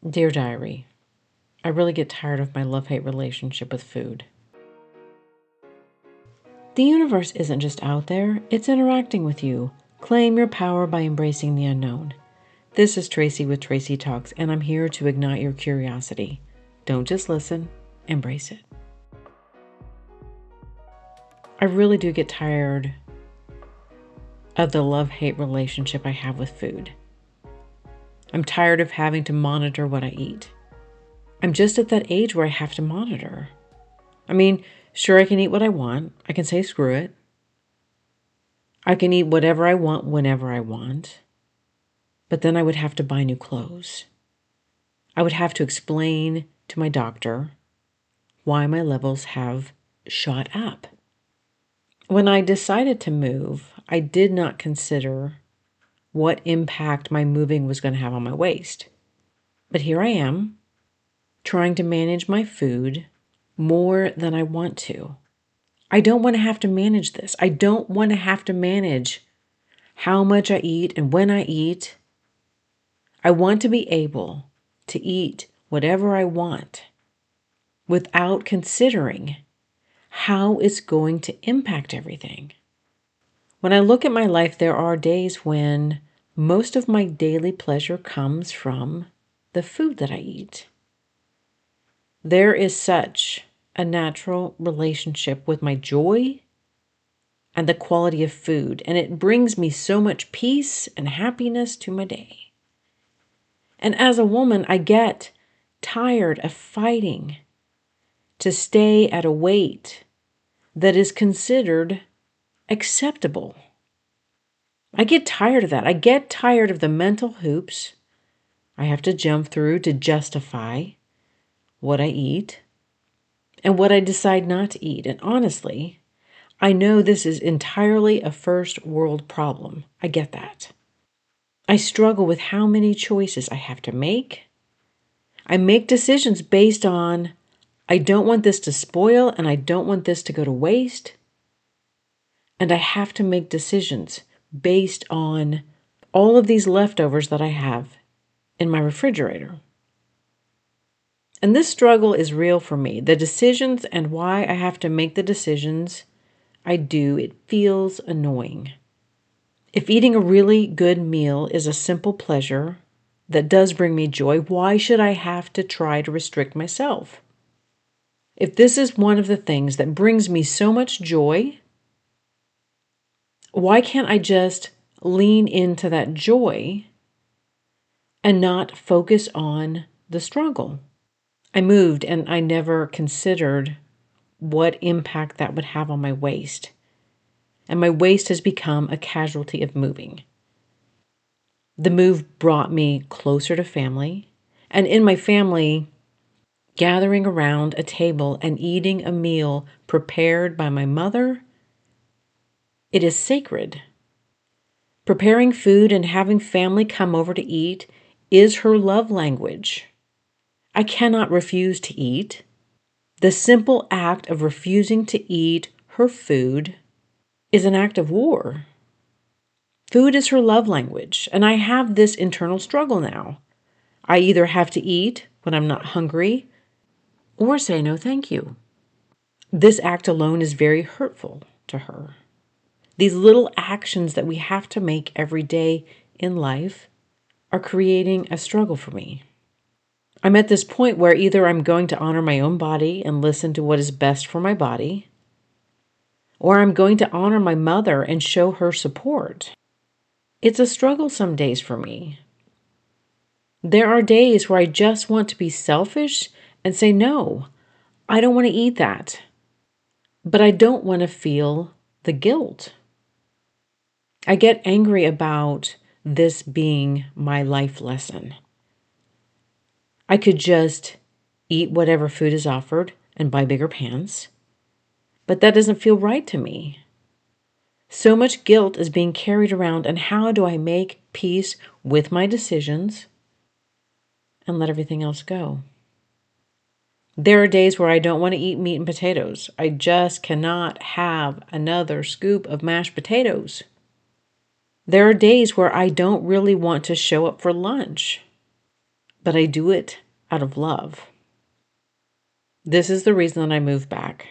Dear Diary, I really get tired of my love-hate relationship with food. The universe isn't just out there, it's interacting with you. Claim your power by embracing the unknown. This is Tracy with Tracy Talks, and I'm here to ignite your curiosity. Don't just listen, embrace it. I really do get tired of the love-hate relationship I have with food. I'm tired of having to monitor what I eat. I'm just at that age where I have to monitor. I mean, sure, I can eat what I want. I can say screw it. I can eat whatever I want whenever I want. But then I would have to buy new clothes. I would have to explain to my doctor why my levels have shot up. When I decided to move, I did not consider what impact my moving was going to have on my waist. But here I am, trying to manage my food more than I want to. I don't want to have to manage this. I don't want to have to manage how much I eat and when I eat. I want to be able to eat whatever I want without considering how it's going to impact everything. When I look at my life, there are days when most of my daily pleasure comes from the food that I eat. There is such a natural relationship with my joy and the quality of food, and it brings me so much peace and happiness to my day. And as a woman, I get tired of fighting to stay at a weight that is considered acceptable. I get tired of that. I get tired of the mental hoops I have to jump through to justify what I eat and what I decide not to eat. And honestly, I know this is entirely a first world problem. I get that. I struggle with how many choices I have to make. I make decisions based on, I don't want this to spoil and I don't want this to go to waste. And I have to make decisions based on all of these leftovers that I have in my refrigerator. And this struggle is real for me. The decisions and why I have to make the decisions I do, it feels annoying. If eating a really good meal is a simple pleasure that does bring me joy, why should I have to try to restrict myself? If this is one of the things that brings me so much joy, why can't I just lean into that joy and not focus on the struggle? I moved and I never considered what impact that would have on my waist. And my waist has become a casualty of moving. The move brought me closer to family. And in my family, gathering around a table and eating a meal prepared by my mother, it is sacred. Preparing food and having family come over to eat is her love language. I cannot refuse to eat. The simple act of refusing to eat her food is an act of war. Food is her love language, and I have this internal struggle now. I either have to eat when I'm not hungry or say no thank you. This act alone is very hurtful to her. These little actions that we have to make every day in life are creating a struggle for me. I'm at this point where either I'm going to honor my own body and listen to what is best for my body, or I'm going to honor my mother and show her support. It's a struggle some days for me. There are days where I just want to be selfish and say, no, I don't want to eat that. But I don't want to feel the guilt. I get angry about this being my life lesson. I could just eat whatever food is offered and buy bigger pants, but that doesn't feel right to me. So much guilt is being carried around, and how do I make peace with my decisions and let everything else go? There are days where I don't want to eat meat and potatoes. I just cannot have another scoop of mashed potatoes. There are days where I don't really want to show up for lunch. but I do it out of love. This is the reason that I move back.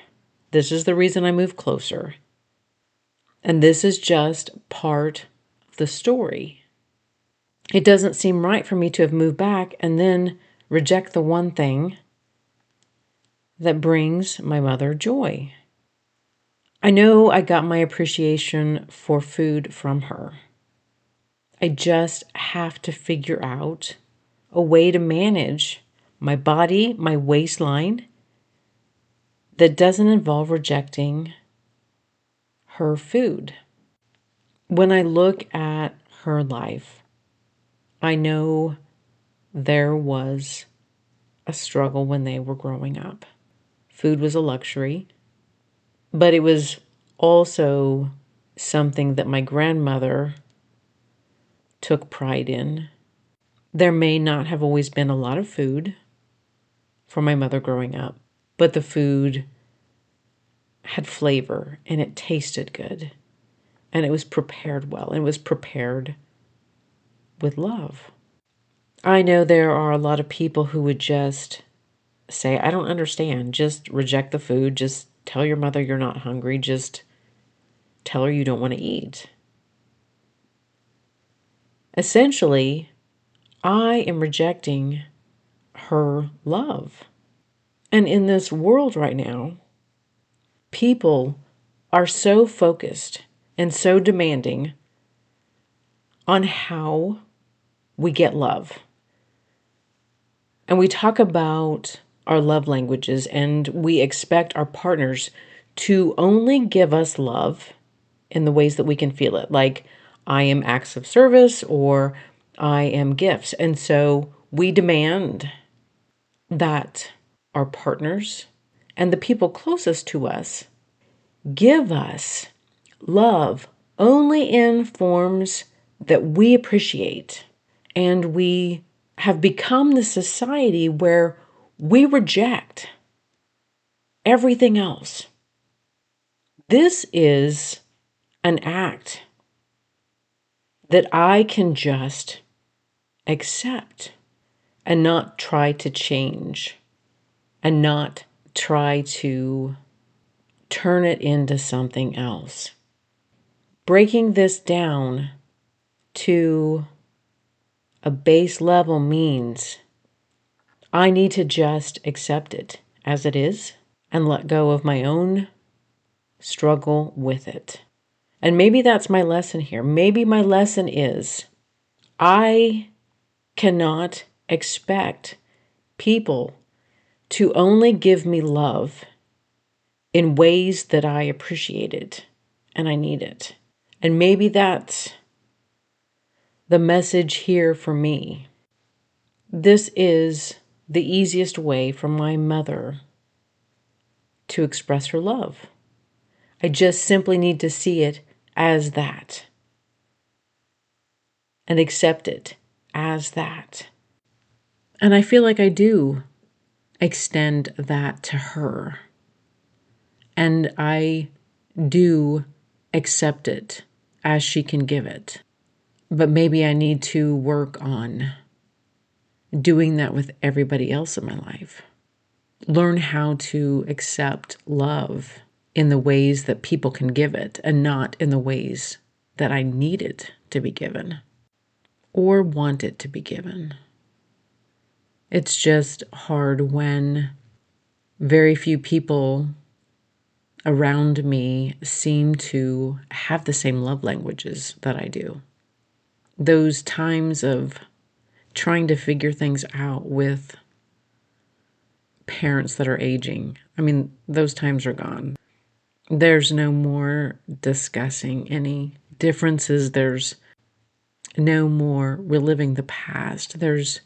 This is the reason I move closer. And this is just part of the story. It doesn't seem right for me to have moved back and then reject the one thing that brings my mother joy. I know I got my appreciation for food from her. I just have to figure out a way to manage my body, my waistline, that doesn't involve rejecting her food. When I look at her life, I know there was a struggle when they were growing up. Food was a luxury, but it was also something that my grandmother took pride in. There may not have always been a lot of food for my mother growing up, but the food had flavor and it tasted good and it was prepared well and it was prepared with love. I know there are a lot of people who would just say, I don't understand. Just reject the food. Just tell your mother you're not hungry. Just tell her you don't want to eat. Essentially, I am rejecting her love. And in this world right now, people are so focused and so demanding on how we get love. And we talk about our love languages and we expect our partners to only give us love in the ways that we can feel it. Like, I am acts of service or I am gifts. And so we demand that our partners and the people closest to us give us love only in forms that we appreciate. And we have become the society where we reject everything else. This is an act that I can just accept and not try to change and not try to turn it into something else. Breaking this down to a base level means I need to just accept it as it is and let go of my own struggle with it. And maybe that's my lesson here. Maybe my lesson is I cannot expect people to only give me love in ways that I appreciate it and I need it. And maybe that's the message here for me. This is the easiest way for my mother to express her love. I just simply need to see it as that and accept it as that. And I feel like I do extend that to her. And I do accept it as she can give it. But maybe I need to work on doing that with everybody else in my life. Learn how to accept love in the ways that people can give it and not in the ways that I need it to be given or want it to be given. It's just hard when very few people around me seem to have the same love languages that I do. Those times of trying to figure things out with parents that are aging, those times are gone. There's no more discussing any differences. There's no more reliving the past. There's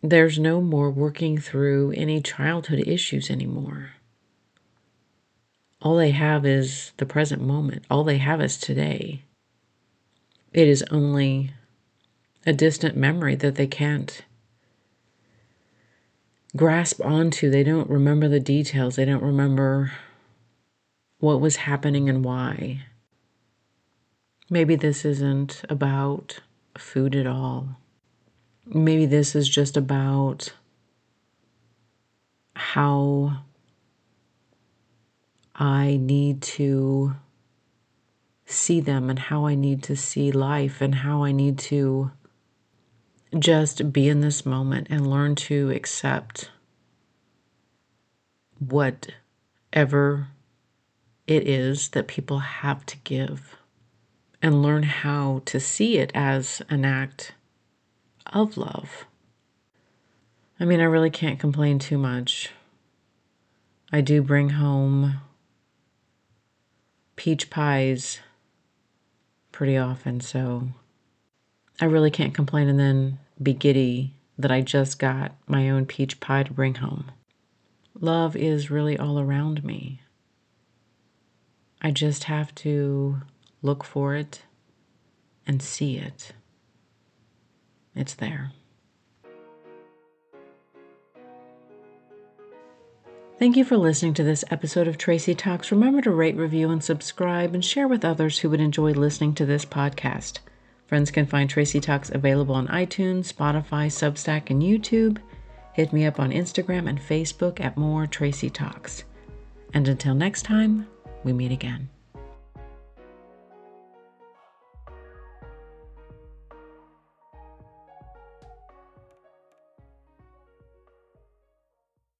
no more working through any childhood issues anymore. All they have is the present moment. All they have is today. It is only a distant memory that they can't grasp onto. They don't remember the details. They don't remember what was happening and why. Maybe this isn't about food at all. Maybe this is just about how I need to see them and how I need to see life and how I need to just be in this moment and learn to accept whatever it is that people have to give and learn how to see it as an act of love. I mean, I really can't complain too much. I do bring home peach pies pretty often, so I really can't complain and then be giddy that I just got my own peach pie to bring home. Love is really all around me. I just have to look for it and see it. It's there. Thank you for listening to this episode of Tracy Talks. Remember to rate, review, and subscribe, and share with others who would enjoy listening to this podcast. Friends can find Tracy Talks available on iTunes, Spotify, Substack, and YouTube. Hit me up on Instagram and Facebook at more Tracy Talks. And until next time, we meet again.